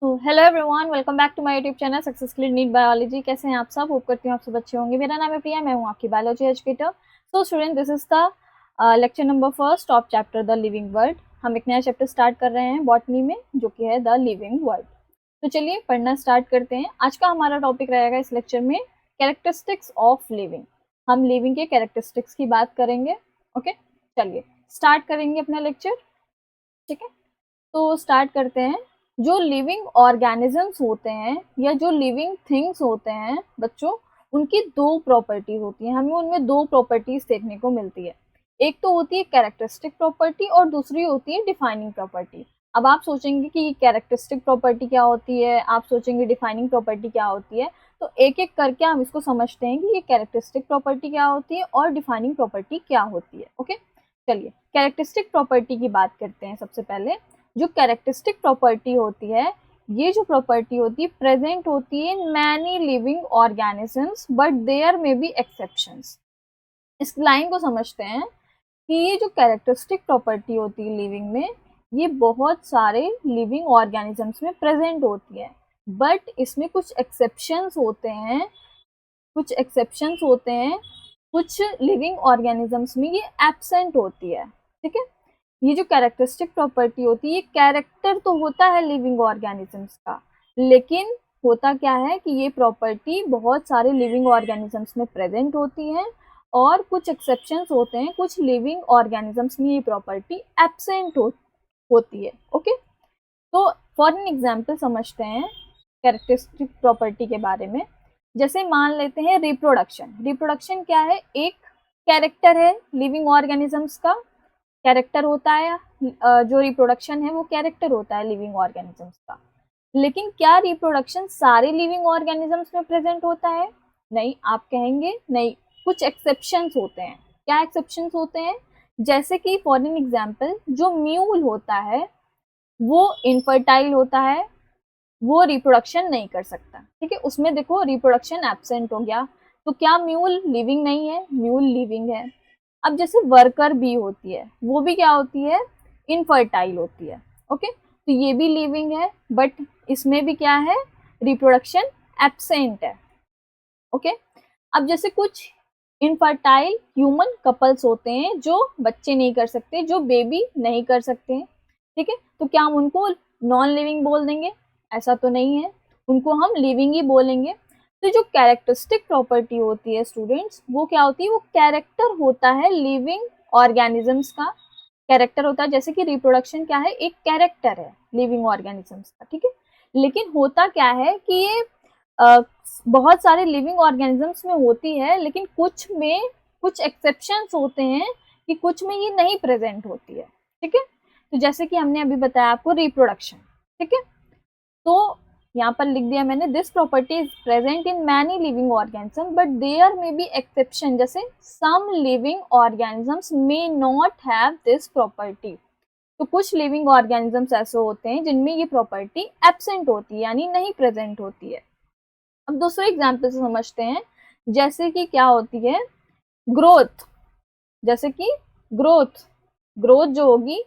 तो hello everyone, welcome back to my YouTube channel successfully NEET biology. कैसे हैं आप सब? होप करती हूँ आप सब अच्छे होंगे। मेरा नाम है प्रिया, मैं हूँ आपकी biology educator. So student, this is the lecture number first of chapter the living world. हम एक नया चैप्टर स्टार्ट कर रहे हैं बॉटनी में, जो कि है द लिविंग वर्ल्ड। तो चलिए पढ़ना स्टार्ट करते हैं। आज का हमारा टॉपिक रहेगा इस लेक्चर में कैरेक्टरिस्टिक्स ऑफ लिविंग। हम लिविंग के कैरेक्टरिस्टिक्स की बात करेंगे। ओके, चलिए स्टार्ट करेंगे अपना लेक्चर। ठीक है, तो स्टार्ट करते हैं। जो लिविंग ऑर्गेनिजम्स होते हैं या जो लिविंग थिंग्स होते हैं बच्चों, उनकी दो प्रॉपर्टीज होती हैं। हमें उनमें दो प्रॉपर्टीज देखने को मिलती है। एक तो होती है कैरेक्टरिस्टिक प्रॉपर्टी और दूसरी होती है डिफाइनिंग प्रॉपर्टी। अब आप सोचेंगे कि कैरेक्टरिस्टिक प्रॉपर्टी क्या होती है, आप सोचेंगे डिफाइनिंग प्रॉपर्टी क्या होती है। तो एक एक करके हम इसको समझते हैं कि ये कैरेक्टरिस्टिक प्रॉपर्टी क्या होती है और डिफाइनिंग प्रॉपर्टी क्या होती है। ओके, चलिए कैरेक्टरिस्टिक प्रॉपर्टी की बात करते हैं। सबसे पहले जो कैरेक्टरिस्टिक प्रॉपर्टी होती है, ये जो प्रॉपर्टी होती है प्रेजेंट होती है in many living organisms but there may be exceptions. इस लाइन को समझते हैं कि ये जो कैरेक्टरिस्टिक प्रॉपर्टी होती है लिविंग में, ये बहुत सारे लिविंग ऑर्गेनिजम्स में प्रेजेंट होती है, बट इसमें कुछ एक्सेप्शंस होते हैं। कुछ लिविंग ऑर्गेनिजम्स में ये एब्सेंट होती है। ठीक है, ये जो कैरेक्टरिस्टिक प्रॉपर्टी होती है, ये कैरेक्टर तो होता है लिविंग ऑर्गेनिजम्स का, लेकिन होता क्या है कि ये प्रॉपर्टी बहुत सारे लिविंग ऑर्गेनिजम्स में प्रेजेंट होती है और कुछ एक्सेप्शंस होते हैं, कुछ लिविंग ऑर्गेनिजम्स में ये प्रॉपर्टी एब्सेंट होती है। ओके, तो फॉर एन एग्जाम्पल समझते हैं कैरेक्टरिस्टिक प्रॉपर्टी के बारे में। जैसे मान लेते हैं रिप्रोडक्शन। रिप्रोडक्शन क्या है? एक कैरेक्टर है लिविंग ऑर्गेनिजम्स का। कैरेक्टर होता है जो रिप्रोडक्शन है वो कैरेक्टर होता है लिविंग ऑर्गेनिजम्स का। लेकिन क्या रिप्रोडक्शन सारे लिविंग ऑर्गेनिजम्स में प्रेजेंट होता है? नहीं। आप कहेंगे नहीं, कुछ एक्सेप्शंस होते हैं। क्या एक्सेप्शंस होते हैं? जैसे कि फॉर एन एग्जांपल जो म्यूल होता है वो इनफर्टाइल होता है, वो रिप्रोडक्शन नहीं कर सकता। ठीक है, उसमें देखो रिप्रोडक्शन एब्सेंट हो गया। तो क्या म्यूल लिविंग नहीं है? म्यूल लिविंग है। अब जैसे वर्कर बी होती है, वो भी क्या होती है? इनफर्टाइल होती है। ओके, तो ये भी लिविंग है, बट इसमें भी क्या है? रिप्रोडक्शन एब्सेंट है। ओके, अब जैसे कुछ इनफर्टाइल ह्यूमन कपल्स होते हैं जो बच्चे नहीं कर सकते, जो बेबी नहीं कर सकते हैं। ठीक है, तो क्या हम उनको नॉन लिविंग बोल देंगे? ऐसा तो नहीं है, उनको हम लिविंग ही बोलेंगे। तो जो कैरेक्टरिस्टिक प्रॉपर्टी होती है स्टूडेंट्स, वो क्या होती है? वो कैरेक्टर होता है लिविंग ऑर्गेनिजम्स का। कैरेक्टर होता है, जैसे कि रिप्रोडक्शन क्या है? एक कैरेक्टर है लिविंग ऑर्गेनिजम्स का। ठीक है, लेकिन होता क्या है कि ये बहुत सारे लिविंग ऑर्गेनिजम्स में होती है, लेकिन कुछ एक्सेप्शंस होते हैं कि कुछ में ये नहीं प्रेजेंट होती है। ठीक है, तो जैसे कि हमने अभी बताया आपको रिप्रोडक्शन। ठीक है, तो यहाँ पर लिख दिया मैंने, this property is present in many living organism but there may be exception. जैसे some living organisms may not have this property. तो कुछ लिविंग ऑर्गेनिजम्स ऐसे होते हैं जिनमें ये प्रॉपर्टी एब्सेंट होती है, यानी नहीं प्रेजेंट होती है। अब दूसरे एग्जाम्पल से समझते हैं। जैसे कि क्या होती है? ग्रोथ। जैसे कि ग्रोथ ग्रोथ जो होगी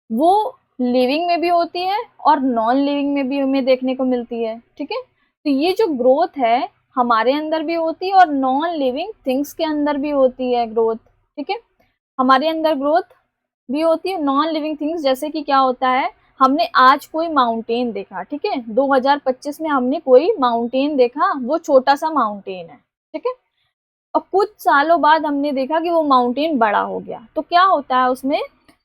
वो लिविंग में भी होती है और नॉन लिविंग में भी हमें देखने को मिलती है। ठीक है, तो ये जो ग्रोथ है हमारे अंदर भी होती है और नॉन लिविंग थिंग्स के अंदर भी होती है ग्रोथ। ठीक है, हमारे अंदर ग्रोथ भी होती है, नॉन लिविंग थिंग्स। जैसे कि क्या होता है? हमने आज कोई माउंटेन देखा। ठीक है, 2025 में हमने कोई माउंटेन देखा, वो छोटा सा माउंटेन है। ठीक है, और कुछ सालों बाद हमने देखा कि वो माउंटेन बड़ा हो गया। तो क्या होता है? उसमें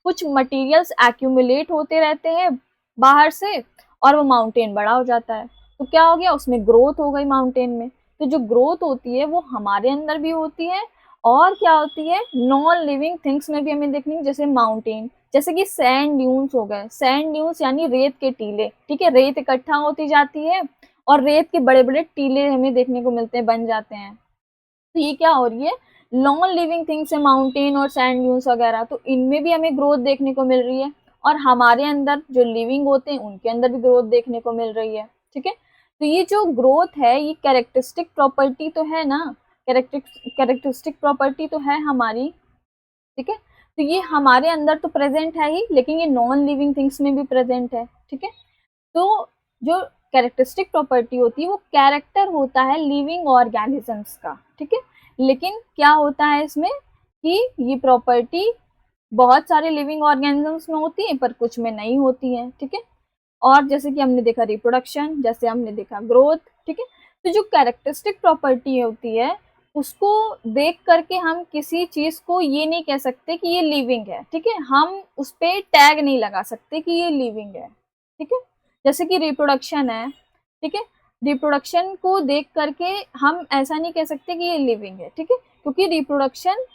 कुछ मटेरियल्स एक्यूमुलेट होते रहते हैं बाहर से और वो माउंटेन बड़ा हो जाता है। तो क्या हो गया? उसमें ग्रोथ हो गई माउंटेन में। तो जो ग्रोथ होती है वो हमारे अंदर भी होती है और क्या होती है? नॉन लिविंग थिंग्स में भी हमें देखनी, जैसे माउंटेन, जैसे कि सैंड ड्यून्स हो गए। सैंड ड्यून्स यानी रेत के टीले। ठीक है, रेत इकट्ठा होती जाती है और रेत के बड़े बड़े टीले हमें देखने को मिलते हैं, बन जाते हैं। तो ये क्या हो रही है? नॉन लिविंग थिंग्स है, माउंटेन और सैंड ड्यून्स वगैरह। तो इनमें भी हमें ग्रोथ देखने को मिल रही है और हमारे अंदर जो लिविंग होते हैं उनके अंदर भी ग्रोथ देखने को मिल रही है। ठीक है, तो ये जो ग्रोथ है ये कैरेक्टरिस्टिक प्रॉपर्टी तो है ना, कैरेक्टरिस्टिक प्रॉपर्टी तो है हमारी। ठीक है, तो ये हमारे अंदर तो प्रेजेंट है ही, लेकिन ये नॉन लिविंग थिंग्स में भी प्रेजेंट है। ठीक है, तो जो कैरेक्टरिस्टिक प्रॉपर्टी होती है वो कैरेक्टर होता है लिविंग ऑर्गेनिजम्स का, ठीक है। लेकिन क्या होता है इसमें कि ये प्रॉपर्टी बहुत सारे लिविंग ऑर्गेनिजम्स में होती है पर कुछ में नहीं होती है, ठीक है। और जैसे कि हमने देखा रिप्रोडक्शन, जैसे हमने देखा ग्रोथ, ठीक है। तो जो कैरेक्टरिस्टिक प्रॉपर्टी होती है उसको देख करके हम किसी चीज को ये नहीं कह सकते कि ये लिविंग है, ठीक है। हम उस पर टैग नहीं लगा सकते कि ये लिविंग है, ठीक है। जैसे कि रिप्रोडक्शन है, ठीक है। रिप्रोडक्शन को देख करके हम ऐसा नहीं कह सकते कि ये लिविंग है, ठीक है, क्योंकि रिप्रोडक्शन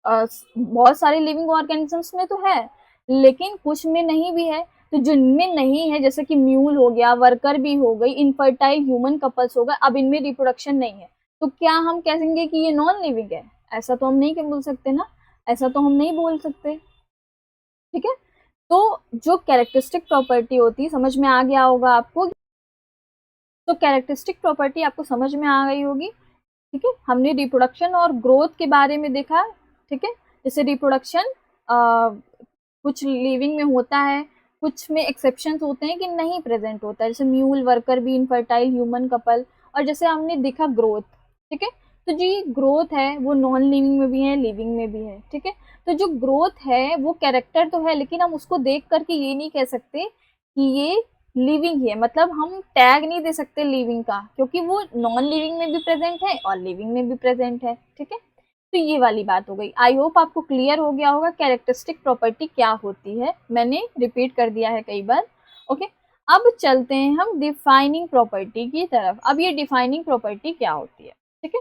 बहुत सारे लिविंग ऑर्गेनिजम्स में तो है लेकिन कुछ में नहीं भी है। तो जिनमें नहीं है जैसे कि म्यूल हो गया, वर्कर भी हो गई, इनफर्टाइल ह्यूमन कपल्स हो गए, अब इनमें रिप्रोडक्शन नहीं है तो क्या हम कहेंगे कि ये नॉन लिविंग है? ऐसा तो हम नहीं बोल सकते ना, ऐसा तो हम नहीं बोल सकते, ठीक है। तो जो कैरेक्टरिस्टिक प्रॉपर्टी होती है, समझ में आ गया होगा आपको। तो कैरेक्टरिस्टिक प्रॉपर्टी आपको समझ में आ गई होगी, ठीक है। हमने रिप्रोडक्शन और ग्रोथ के बारे में देखा, ठीक है। जैसे रिप्रोडक्शन कुछ लिविंग में होता है, कुछ में एक्सेप्शंस होते हैं कि नहीं प्रेजेंट होता है, जैसे mule, worker bee, infertile human couple. और जैसे हमने देखा ग्रोथ, ठीक है। तो जी ग्रोथ है वो नॉन लिविंग में भी है, लिविंग में भी है, ठीक है। तो जो ग्रोथ है वो कैरेक्टर तो है लेकिन हम उसको देख करके ये नहीं कह सकते कि ये लिविंग है, मतलब हम टैग नहीं दे सकते लिविंग का क्योंकि वो नॉन लिविंग में भी प्रेजेंट है और लिविंग में भी प्रेजेंट है, ठीक है। तो ये वाली बात हो गई। आई होप आपको क्लियर हो गया होगा कैरेक्टरिस्टिक प्रॉपर्टी क्या होती है, मैंने रिपीट कर दिया है कई बार, ओके। अब चलते हैं हम डिफाइनिंग प्रॉपर्टी की तरफ। अब ये डिफाइनिंग प्रॉपर्टी क्या होती है, ठीक है।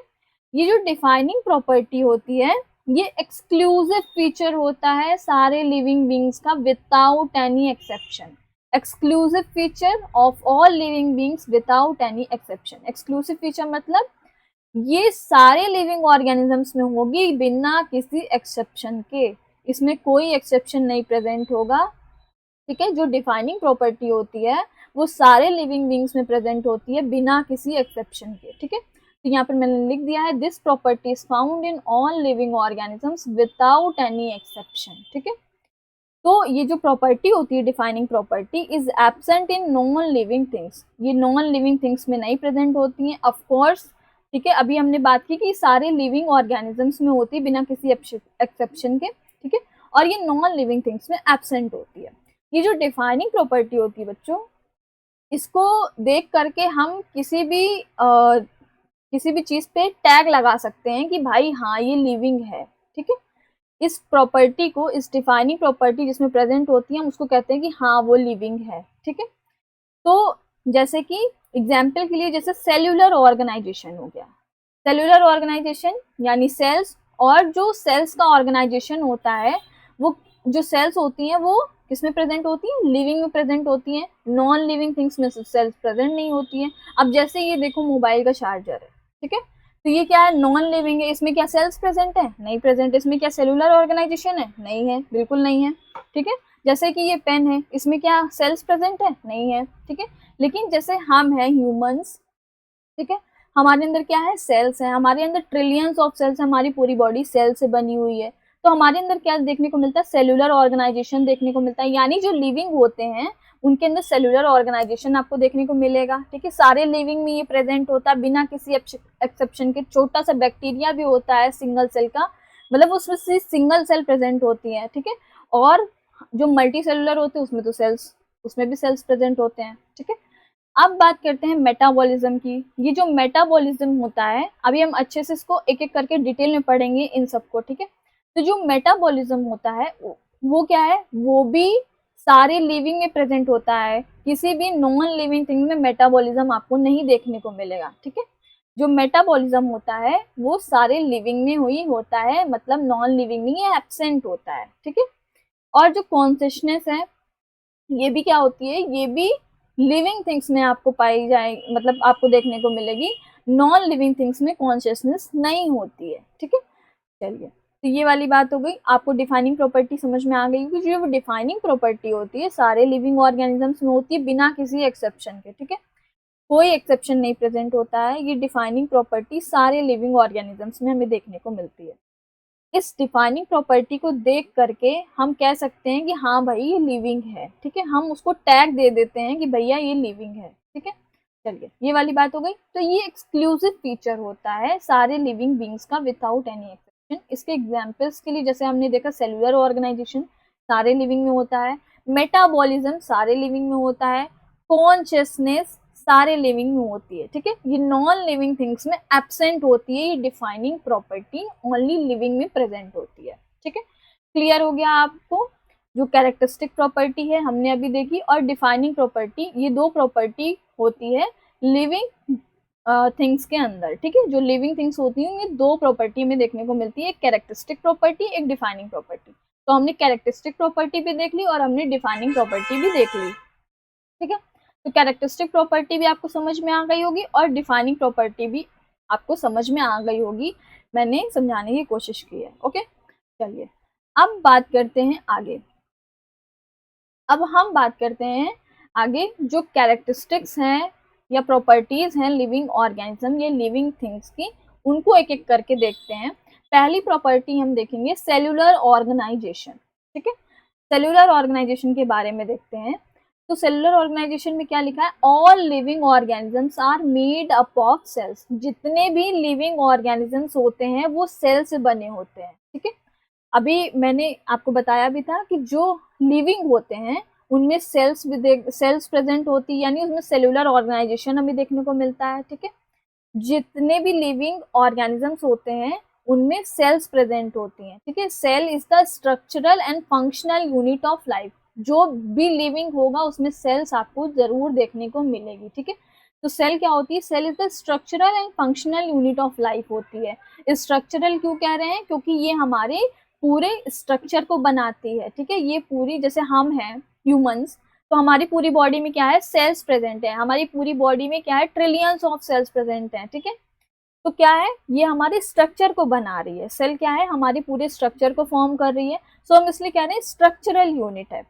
ये जो डिफाइनिंग प्रॉपर्टी होती है ये एक्सक्लूसिव फीचर होता है सारे लिविंग बींग्स का without any exception. Exclusive feature of all living beings without any exception. Exclusive feature मतलब ये सारे लिविंग ऑर्गेनिजम्स में होगी बिना किसी एक्सेप्शन के, इसमें कोई एक्सेप्शन नहीं प्रेजेंट होगा, ठीक है। जो डिफाइनिंग प्रॉपर्टी होती है वो सारे लिविंग बींग्स में प्रेजेंट होती है बिना किसी एक्सेप्शन के, ठीक है। तो यहाँ पर मैंने लिख दिया है this property is found in all living organisms without any exception, ठीक है। तो ये जो प्रॉपर्टी होती है defining property is absent in non living things, ये नॉन लिविंग थिंग्स में नहीं प्रेजेंट होती हैं ऑफ कोर्स, ठीक है। अभी हमने बात की कि सारे लिविंग ऑर्गेनिजम्स में होती है बिना किसी एक्सेप्शन के, ठीक है। और ये नॉन लिविंग थिंग्स में एब्सेंट होती है। ये जो डिफाइनिंग प्रॉपर्टी होती है बच्चों, इसको देख करके हम किसी भी चीज पे टैग लगा सकते हैं कि भाई हाँ ये लिविंग है, ठीक है। इस प्रॉपर्टी को, इस डिफाइनिंग प्रॉपर्टी जिसमें प्रेजेंट होती है हम उसको कहते हैं कि हाँ वो लिविंग है, ठीक है। तो जैसे कि एग्जाम्पल के लिए जैसे सेल्यूलर ऑर्गेनाइजेशन हो गया, सेल्यूलर ऑर्गेनाइजेशन यानी सेल्स, और जो सेल्स का ऑर्गेनाइजेशन होता है वो जो सेल्स होती हैं वो किसमें प्रेजेंट होती है? लिविंग में प्रेजेंट होती हैं, नॉन लिविंग थिंग्स में सेल्स प्रेजेंट नहीं होती हैं। अब जैसे ये देखो मोबाइल का चार्जर है, ठीक है। तो ये क्या है? नॉन लिविंग है, इसमें क्या सेल्स प्रेजेंट है? नहीं प्रेजेंट। इसमें क्या सेलुलर ऑर्गेनाइजेशन है? नहीं है, बिल्कुल नहीं है, ठीक है। जैसे कि ये पेन है, इसमें क्या सेल्स प्रेजेंट है? नहीं है, ठीक है। लेकिन जैसे हम हैं ह्यूमंस, ठीक है, हमारे अंदर क्या है? सेल्स है, हमारे अंदर ट्रिलियंस ऑफ सेल्स, हमारी पूरी बॉडी सेल से बनी हुई है। तो हमारे अंदर क्या देखने को मिलता है? सेलुलर ऑर्गेनाइजेशन देखने को मिलता है, यानी जो लिविंग होते हैं उनके अंदर सेलुलर ऑर्गेनाइजेशन आपको देखने को मिलेगा, ठीक है। सारे लिविंग में ये प्रेजेंट होता है बिना किसी एक्सेप्शन के। छोटा सा बैक्टीरिया भी होता है सिंगल सेल का, मतलब उसमें से सिंगल सेल प्रेजेंट होती है, ठीक है। और जो मल्टी सेलुलर होते हैं उसमें तो सेल्स, उसमें भी सेल्स प्रेजेंट होते हैं, ठीक है। अब बात करते हैं मेटाबॉलिज्म की। ये जो मेटाबॉलिज्म होता है अभी हम अच्छे से इसको एक एक करके डिटेल में पढ़ेंगे इन सबको, ठीक है। तो जो मेटाबॉलिज्म होता है वो क्या है? वो भी सारे लिविंग में प्रेजेंट होता है, किसी भी नॉन लिविंग थिंग में मेटाबॉलिज्म आपको नहीं देखने को मिलेगा, ठीक है। जो मेटाबॉलिज्म होता है वो सारे लिविंग में हुई होता है, मतलब नॉन लिविंग में ये एब्सेंट होता है, ठीक है। और जो कॉन्शियसनेस है ये भी क्या होती है? ये भी लिविंग थिंग्स में आपको पाई जाए, मतलब आपको देखने को मिलेगी। नॉन लिविंग थिंग्स में कॉन्शियसनेस नहीं होती है, ठीक है। चलिए, तो ये वाली बात हो गई। आपको डिफाइनिंग प्रॉपर्टी समझ में आ गई होगी। जो डिफाइनिंग प्रॉपर्टी होती है सारे लिविंग ऑर्गेनिजम्स में होती है बिना किसी एक्सेप्शन के, ठीक है। कोई एक्सेप्शन नहीं प्रेजेंट होता है। ये डिफाइनिंग प्रॉपर्टी सारे लिविंग ऑर्गेनिजम्स में हमें देखने को मिलती है। इस डिफाइनिंग प्रॉपर्टी को देख करके हम कह सकते हैं कि हाँ भाई ये लिविंग है, ठीक है, हम उसको टैग दे देते हैं कि भैया ये लिविंग है, ठीक है। चलिए ये वाली बात हो गई। तो ये एक्सक्लूसिव फीचर होता है सारे लिविंग बींग्स का विदाउट एनी एक्सेप्शन। इसके एग्जांपल्स के लिए जैसे हमने देखा सेलुलर ऑर्गेनाइजेशन सारे लिविंग में होता है, मेटाबॉलिज्म सारे लिविंग में होता है, कॉन्शियसनेस सारे लिविंग में होती है, ठीक है। ये नॉन लिविंग थिंग्स में एब्सेंट होती है, ये डिफाइनिंग प्रॉपर्टी ओनली लिविंग में प्रेजेंट होती है, ठीक है। क्लियर हो गया आपको? जो कैरेक्टरिस्टिक प्रॉपर्टी है हमने अभी देखी, और डिफाइनिंग प्रॉपर्टी, ये दो प्रॉपर्टी होती है लिविंग थिंग्स के अंदर, ठीक है। जो लिविंग थिंग्स होती हैं ये दो प्रॉपर्टी में देखने को मिलती है, एक कैरेक्टरिस्टिक प्रॉपर्टी, एक डिफाइनिंग प्रॉपर्टी। तो हमने कैरेक्टरिस्टिक प्रॉपर्टी भी देख ली और हमने डिफाइनिंग प्रॉपर्टी भी देख ली, ठीक है। तो कैरेक्टरिस्टिक प्रॉपर्टी भी आपको समझ में आ गई होगी और डिफाइनिंग प्रॉपर्टी भी आपको समझ में आ गई होगी, मैंने समझाने की कोशिश की है, ओके। चलिए अब बात करते हैं आगे। अब हम बात करते हैं आगे जो कैरेक्टरिस्टिक्स हैं या प्रॉपर्टीज हैं लिविंग ऑर्गेनिज्म या लिविंग थिंग्स की, उनको एक एक करके देखते हैं। पहली प्रॉपर्टी हम देखेंगे सेल्यूलर ऑर्गेनाइजेशन, ठीक है। सेल्यूलर ऑर्गेनाइजेशन के बारे में देखते हैं। तो सेल्यूलर ऑर्गेनाइजेशन में क्या लिखा है? All living organisms are made up of cells. जितने भी लिविंग ऑर्गेनिजम्स होते हैं वो सेल से बने होते हैं, ठीक है। अभी मैंने आपको बताया भी था कि जो लिविंग होते हैं उनमें सेल्स प्रेजेंट होती है, यानी उसमें सेल्यूलर ऑर्गेनाइजेशन हमें देखने को मिलता है, ठीक है। जितने भी लिविंग ऑर्गेनिजम्स होते हैं उनमें सेल्स प्रेजेंट होती हैं, ठीक है। Cell is the structural and functional unit of life. जो भी लिविंग होगा उसमें सेल्स आपको जरूर देखने को मिलेगी, ठीक है। तो सेल क्या होती है? Cell is the structural and functional unit of life होती है। स्ट्रक्चरल क्यों कह रहे हैं? क्योंकि ये हमारे पूरे स्ट्रक्चर को बनाती है, ठीक है। ये पूरी, जैसे हम हैं ह्यूमंस, तो हमारी पूरी बॉडी में क्या है? सेल्स प्रेजेंट है। हमारी पूरी बॉडी में क्या है? ट्रिलियंस ऑफ सेल्स प्रेजेंट हैं, ठीक है। तो क्या है? ये हमारे स्ट्रक्चर को बना रही है। सेल क्या है? हमारी पूरे स्ट्रक्चर को फॉर्म कर रही है। सो हम इसलिए कह रहे हैं स्ट्रक्चरल यूनिट है।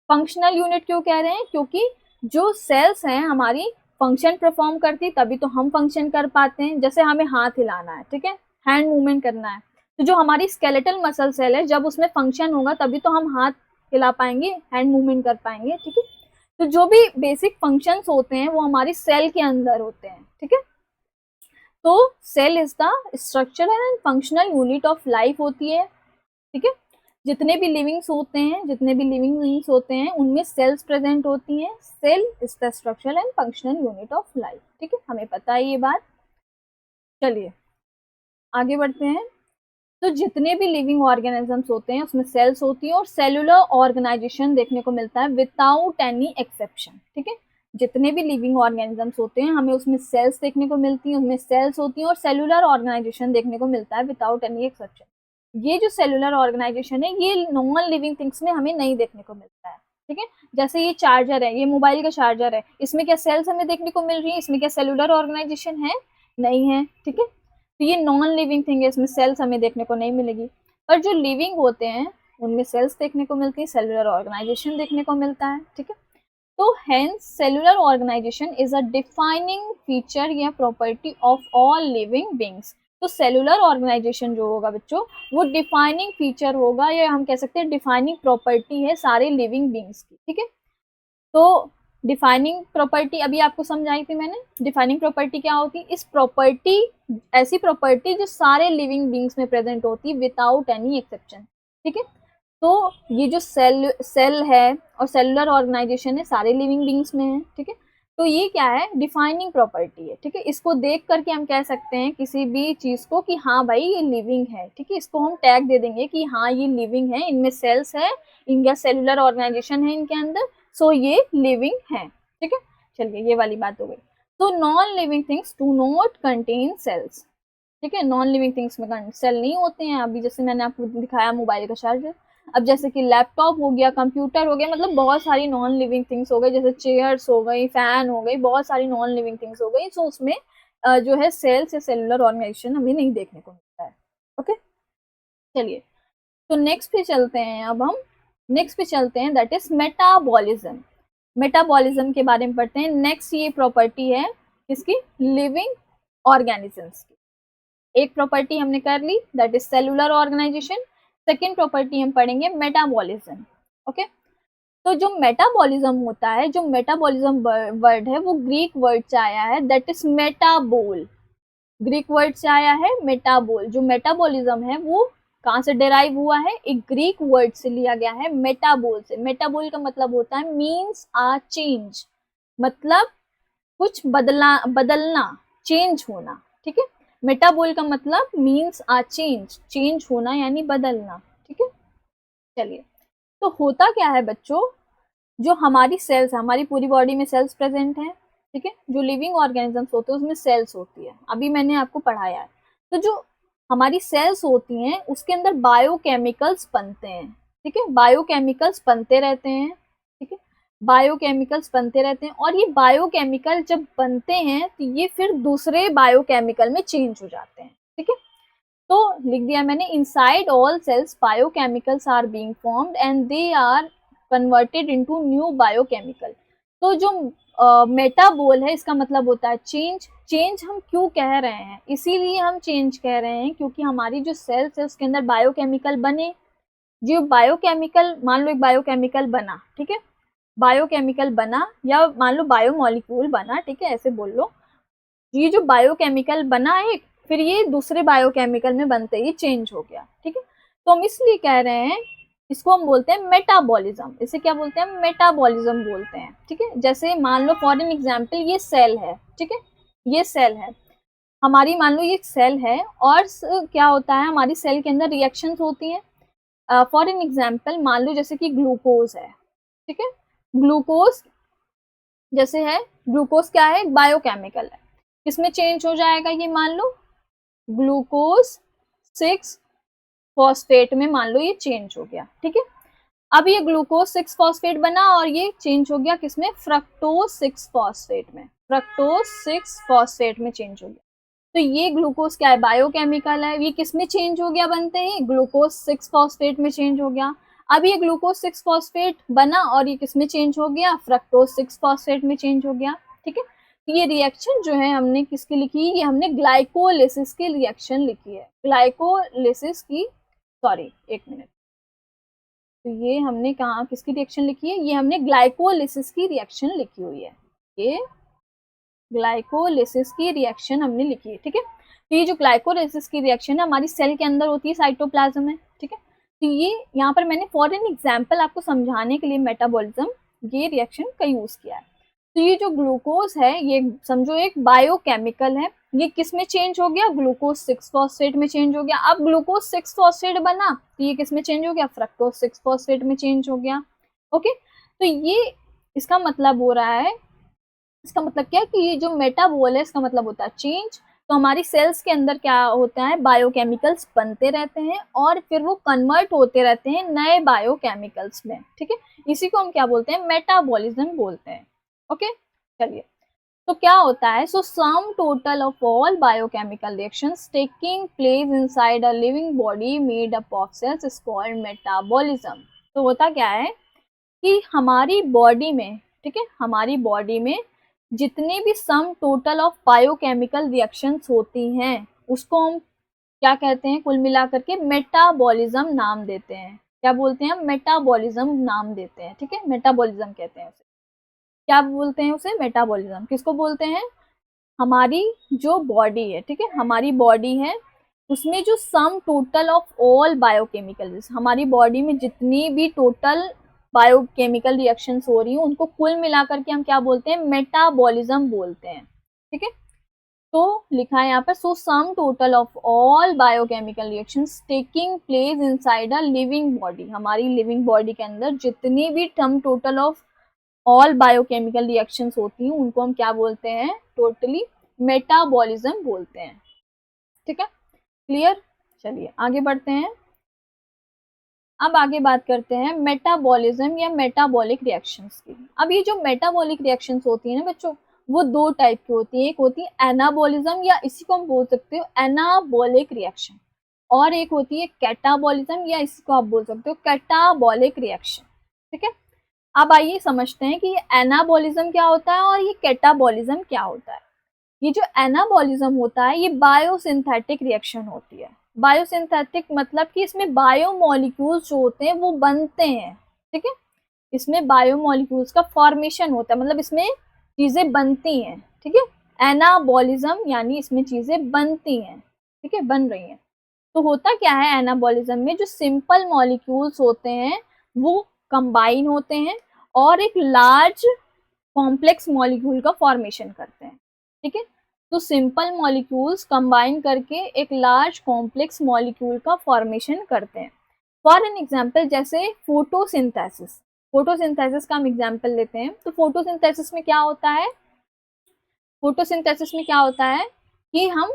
फंक्शनल यूनिट क्यों कह रहे हैं? क्योंकि जो सेल्स हैं हमारी फंक्शन परफॉर्म करती, तभी तो हम फंक्शन कर पाते हैं। जैसे हमें हाथ हिलाना है, ठीक है, हैंड मूवमेंट करना है, तो जो हमारी स्केलेटल मसल सेल है जब उसमें फंक्शन होगा तभी तो हम हाथ हिला पाएंगे, हैंड मूवमेंट कर पाएंगे, ठीक है। तो जो भी बेसिक फंक्शंस होते हैं वो हमारी सेल के अंदर होते हैं, ठीक है। तो cell is the structural and functional unit of life होती है, ठीक है। जितने भी लिविंग्स होते हैं, जितने भी लिविंग बीइंग्स होते हैं उनमें सेल्स प्रेजेंट होती हैं। Cell is the structural and functional unit of life, ठीक है, हमें पता है ये बात। चलिए आगे बढ़ते हैं। तो जितने भी लिविंग ऑर्गेनिजम्स होते हैं उसमें सेल्स होती हैं और सेलुलर ऑर्गेनाइजेशन देखने को मिलता है विदाउट एनी एक्सेप्शन, ठीक है। जितने भी लिविंग ऑर्गेनिजम्स होते हैं हमें उसमें सेल्स देखने को मिलती हैं, उसमें सेल्स होती हैं और सेलुलर ऑर्गेनाइजेशन देखने को मिलता है विदाउट एनी एक्सेप्शन। ये जो सेलुलर ऑर्गेनाइजेशन है ये नॉन लिविंग थिंग्स में हमें नहीं देखने को मिलता है, ठीक है। जैसे ये चार्जर है, ये मोबाइल का चार्जर है, इसमें क्या सेल्स हमें देखने को मिल रही है? इसमें क्या सेलुलर ऑर्गेनाइजेशन है? नहीं है, ठीक है। तो ये नॉन लिविंग थिंग है, इसमें सेल्स हमें देखने को नहीं मिलेगी। पर जो लिविंग होते हैं उनमें सेल्स देखने को मिलती है, सेलुलर ऑर्गेनाइजेशन देखने को मिलता है, ठीक है। तो hence cellular organisation is a defining feature या property of all living beings. तो सेलुलर ऑर्गेनाइजेशन जो होगा बच्चों वो डिफाइनिंग फीचर होगा, या हम कह सकते हैं डिफाइनिंग प्रॉपर्टी है सारे लिविंग बीइंग्स की, ठीक है। तो डिफाइनिंग प्रॉपर्टी अभी आपको समझाई थी मैंने। डिफाइनिंग प्रॉपर्टी क्या होती है? इस प्रॉपर्टी, ऐसी प्रॉपर्टी जो सारे लिविंग बीइंग्स में प्रेजेंट होती है विदाउट एनी एक्सेप्शन, ठीक है। तो ये जो सेल है और सेलुलर ऑर्गेनाइजेशन है सारे लिविंग बीइंग्स में है, ठीक है। तो ये क्या है? डिफाइनिंग प्रॉपर्टी है, ठीक है। इसको देख करके हम कह सकते हैं किसी भी चीज को कि हाँ भाई ये लिविंग है, ठीक है। इसको हम टैग दे देंगे कि हाँ ये लिविंग है, इनमें सेल्स है, इनका सेलुलर ऑर्गेनाइजेशन है इनके अंदर, सो ये लिविंग है, ठीक है। चलिए ये वाली बात हो गई। तो non living things do not contain cells, ठीक है। नॉन लिविंग थिंग्स में सेल नहीं होते हैं। अभी जैसे मैंने आपको दिखाया मोबाइल का चार्जर, अब जैसे कि लैपटॉप हो गया, कंप्यूटर हो गया, मतलब बहुत सारी नॉन लिविंग थिंग्स हो गई, जैसे चेयर्स हो गई, फैन हो गई, बहुत सारी नॉन लिविंग थिंग्स हो गई। सो उसमें जो है सेल्स या सेलुलर ऑर्गेनाइजेशन हमें नहीं देखने को मिलता है, ओके। चलिए तो नेक्स्ट पे चलते हैं। अब हम नेक्स्ट पे चलते हैं, दैट इज मेटाबॉलिज्म। मेटाबॉलिज्म के बारे में पढ़ते हैं। नेक्स्ट ये प्रॉपर्टी है किसकी? लिविंग ऑर्गेनिजम्स की। एक प्रॉपर्टी हमने कर ली, that is cellular organisation. Second property हम पढ़ेंगे मेटाबॉलिज्म। ओके, तो जो मेटाबॉलिज्म होता है, जो मेटाबॉलिज्म वर्ड है वो ग्रीक वर्ड से आया है, दैट इज मेटाबोल। ग्रीक वर्ड से आया है मेटाबोल। जो मेटाबॉलिज्म है वो कहाँ से डिराइव हुआ है, एक ग्रीक वर्ड से लिया गया है, मेटाबोल से। मेटाबोल का मतलब होता है मीन्स आ चेंज, मतलब कुछ बदलना, चेंज होना। ठीक है, मेटाबोल का मतलब मीन्स आ चेंज, चेंज होना यानी बदलना। ठीक है, चलिए, तो होता क्या है बच्चों, जो हमारी सेल्स, हमारी पूरी बॉडी में सेल्स प्रेजेंट हैं। ठीक है, जो लिविंग ऑर्गेनिजम्स होते हैं उसमें सेल्स होती है, अभी मैंने आपको पढ़ाया है। तो जो हमारी सेल्स होती हैं उसके अंदर बायोकेमिकल्स बनते हैं। ठीक है, बायोकेमिकल्स बनते रहते हैं। ठीक है, बायोकेमिकल्स बनते रहते हैं, और ये बायोकेमिकल जब बनते हैं तो ये फिर दूसरे बायोकेमिकल में चेंज हो जाते हैं। ठीक है, तो लिख दिया मैंने, inside all cells biochemicals are being formed and they are converted into new biochemical. तो जो मेटाबोल है इसका मतलब होता है चेंज। चेंज हम क्यों कह रहे हैं, इसीलिए हम चेंज कह रहे हैं क्योंकि हमारी जो सेल्स है उसके अंदर बायोकेमिकल बने। जो बायोकेमिकल, मान लो एक बायोकेमिकल बना, ठीक है, बायोकेमिकल बना या मान लो बायोमोलिक्यूल बना, ठीक है, ऐसे बोल लो। ये जो बायोकेमिकल बना एक, फिर ये दूसरे बायोकेमिकल में बनते ही चेंज हो गया। ठीक है, तो हम इसलिए कह रहे हैं, इसको हम बोलते हैं मेटाबॉलिज्म। इसे क्या बोलते हैं, मेटाबॉलिज्म बोलते हैं। ठीक है, जैसे मान लो फॉर एन एग्जांपल ये सेल है। ठीक है, ये सेल है हमारी, मान लो ये सेल है, और क्या होता है हमारी सेल के अंदर रिएक्शंस होती हैं। फॉर एन एग्जांपल मान लो जैसे कि ग्लूकोज है। ठीक है, ग्लूकोज जैसे है, ग्लूकोज क्या है, एक बायोकेमिकल है। किसमें चेंज हो जाएगा ये, मान लो ग्लूकोज 6 फॉस्फेट में मान लो ये चेंज हो गया। ठीक है, अब ये ग्लूकोज 6 फॉस्फेट बना और ये चेंज हो गया किसमें, फ्रक्टोज 6 फॉस्फेट में। फ्रक्टोज 6 फॉस्फेट में चेंज हो गया। तो ये ग्लूकोज क्या है, बायोकेमिकल है, ये किसमें चेंज हो गया बनते ही, ग्लूकोज 6 फॉस्फेट में चेंज हो गया। अब ये ग्लूकोज 6 फॉस्फेट बना और ये किसमें चेंज हो गया, फ्रक्टोज 6 फॉस्फेट में चेंज हो गया। ठीक है, तो ये रिएक्शन जो है हमने किसकी लिखी, ये हमने ग्लाइकोलिसिस की रिएक्शन लिखी है, ग्लाइकोलिसिस की, सॉरी एक मिनट, तो ये हमने कहा किसकी रिएक्शन लिखी है, ये हमने ग्लाइकोलिसिस की रिएक्शन लिखी हुई है, ये ग्लाइकोलिसिस की रिएक्शन हमने लिखी है। ठीक है, तो ये जो ग्लाइकोलिसिस की रिएक्शन है हमारी सेल के अंदर होती है, साइटोप्लाज्म में। ठीक है, तो ये यहाँ पर मैंने फॉर एन एग्जाम्पल आपको समझाने के लिए मेटाबॉलिज्म ये रिएक्शन का यूज किया है। तो ये जो ग्लूकोज है ये समझो एक बायोकेमिकल है, ये किस में चेंज हो गया, ग्लूकोज 6 फॉस्फेट में चेंज हो गया। अब ग्लूकोज 6 फॉस्फेट बना तो ये किस में चेंज हो गया, फ्रक्टोज 6 फॉस्फेट में चेंज हो गया। ओके, तो ये इसका मतलब हो रहा है, इसका मतलब क्या है कि ये जो मेटाबॉल है इसका मतलब होता है चेंज। तो हमारी सेल्स के अंदर क्या होता है, बायोकेमिकल्स बनते रहते हैं और फिर वो कन्वर्ट होते रहते हैं नए बायोकेमिकल्स में। ठीक है, इसी को हम क्या बोलते हैं, मेटाबॉलिज्म बोलते हैं। ओके, चलिए, तो क्या होता है, so sum total of all biochemical reactions taking place inside a living body made up of cells is called metabolism. तो होता क्या है कि हमारी बॉडी में, ठीक है, हमारी बॉडी में जितने भी sum total of biochemical reactions होती हैं उसको हम क्या कहते हैं, कुल मिलाकर के मेटाबॉलिज्म नाम देते हैं। क्या बोलते हैं हम, मेटाबॉलिज्म नाम देते हैं। ठीक है, मेटाबॉलिज्म कहते हैं उसे, क्या बोलते हैं उसे, मेटाबॉलिज्म। किसको बोलते हैं, हमारी जो बॉडी है, ठीक है, हमारी बॉडी है उसमें जो सम टोटल ऑफ ऑल बायोकेमिकल, हमारी बॉडी में जितनी भी टोटल बायोकेमिकल रिएक्शंस हो रही हैं उनको कुल मिलाकर के हम क्या बोलते हैं, मेटाबॉलिज्म बोलते हैं। ठीक है, तो लिखा है यहाँ पर, so sum total of all biochemical reactions taking place inside a living body, हमारी लिविंग बॉडी के अंदर जितनी भी sum total of all biochemical reactions होती हैं उनको हम क्या बोलते हैं, टोटली मेटाबॉलिज्म बोलते हैं। ठीक है, क्लियर। चलिए आगे बढ़ते हैं। अब आगे बात करते हैं मेटाबॉलिज्म या मेटाबॉलिक रिएक्शंस की। अब ये जो मेटाबॉलिक रिएक्शंस होती है ना बच्चों, वो दो टाइप की होती है, एक होती है एनाबॉलिज्म या इसी को हम बोल सकते हो एनाबॉलिक रिएक्शन, और एक होती है कैटाबॉलिज्म या इसी को आप बोल सकते हो कैटाबॉलिक रिएक्शन। ठीक है, अब आइए समझते हैं कि ये एनाबॉलिज्म क्या होता है और ये कैटाबॉलिज्म क्या होता है। ये जो एनाबॉलिज्म होता है ये बायोसिंथेटिक रिएक्शन होती है। बायोसिंथेटिक मतलब कि इसमें बायोमोलिक्यूल्स जो होते हैं वो बनते हैं, ठीक है, इसमें बायोमोलिक्यूल्स का फॉर्मेशन होता है, मतलब इसमें चीजें बनती हैं, ठीक है। एनाबॉलिज्म यानी इसमें चीजें बनती हैं, ठीक है, बन रही हैं। तो होता क्या है एनाबॉलिज्म में, जो सिंपल मॉलिक्यूल्स होते हैं वो कंबाइन होते हैं और एक लार्ज कॉम्प्लेक्स मॉलिक्यूल का फॉर्मेशन करते हैं, ठीक है। तो सिंपल मॉलिक्यूल्स कंबाइन करके एक लार्ज कॉम्प्लेक्स मॉलिक्यूल का फॉर्मेशन करते हैं। फॉर एन एग्जांपल जैसे फोटोसिंथेसिस, फोटोसिंथेसिस का हम एग्जांपल लेते हैं। तो फोटोसिंथेसिस में क्या होता है, फोटोसिंथेसिस में क्या होता है कि हम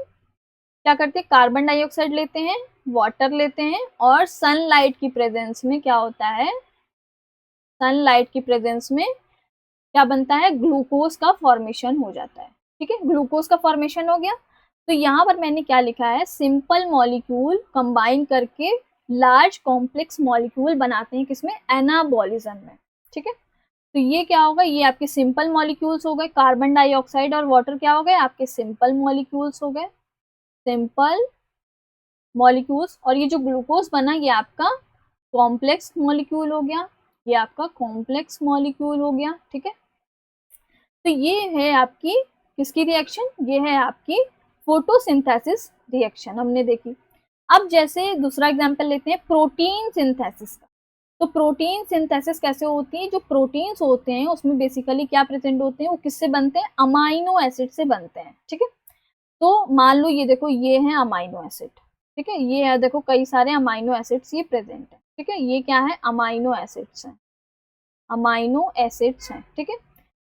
क्या करते हैं, कार्बन डाइऑक्साइड लेते हैं, वाटर लेते हैं और सनलाइट की प्रेजेंस में क्या होता है, सनलाइट की प्रेजेंस में क्या बनता है, ग्लूकोज का फॉर्मेशन हो जाता है, ठीक है। ग्लूकोज का फॉर्मेशन हो गया। तो यहाँ पर मैंने क्या लिखा है, सिंपल मॉलिक्यूल कंबाइन करके लार्ज कॉम्प्लेक्स मॉलिक्यूल बनाते हैं, किसमें, एनाबॉलिज्म में, ठीक है। तो ये क्या होगा, ये आपके सिंपल मॉलिक्यूल्स हो गए, कार्बन डाइऑक्साइड और वाटर क्या हो गए, आपके सिंपल मॉलिक्यूल्स हो गए, सिंपल मॉलिक्यूल्स। और ये जो ग्लूकोज बना ये आपका कॉम्प्लेक्स मॉलिक्यूल हो गया, ये आपका कॉम्प्लेक्स मॉलिक्यूल हो गया, ठीक है। तो ये है आपकी किसकी रिएक्शन, ये है आपकी फोटोसिंथेसिस रिएक्शन हमने देखी। अब जैसे दूसरा एग्जांपल लेते हैं प्रोटीन सिंथेसिस का। तो प्रोटीन सिंथेसिस कैसे होती है, जो प्रोटीन्स होते हैं उसमें बेसिकली क्या प्रेजेंट होते हैं, वो किससे बनते हैं, अमाइनो एसिड से बनते हैं, ठीक है। तो मान लो ये देखो ये है अमाइनो एसिड, ठीक है, ये है देखो कई सारे अमाइनो एसिड्स ये प्रेजेंट है, ठीक है। ये क्या है, अमाइनो एसिड्स हैं, अमाइनो एसिड्स हैं, ठीक है।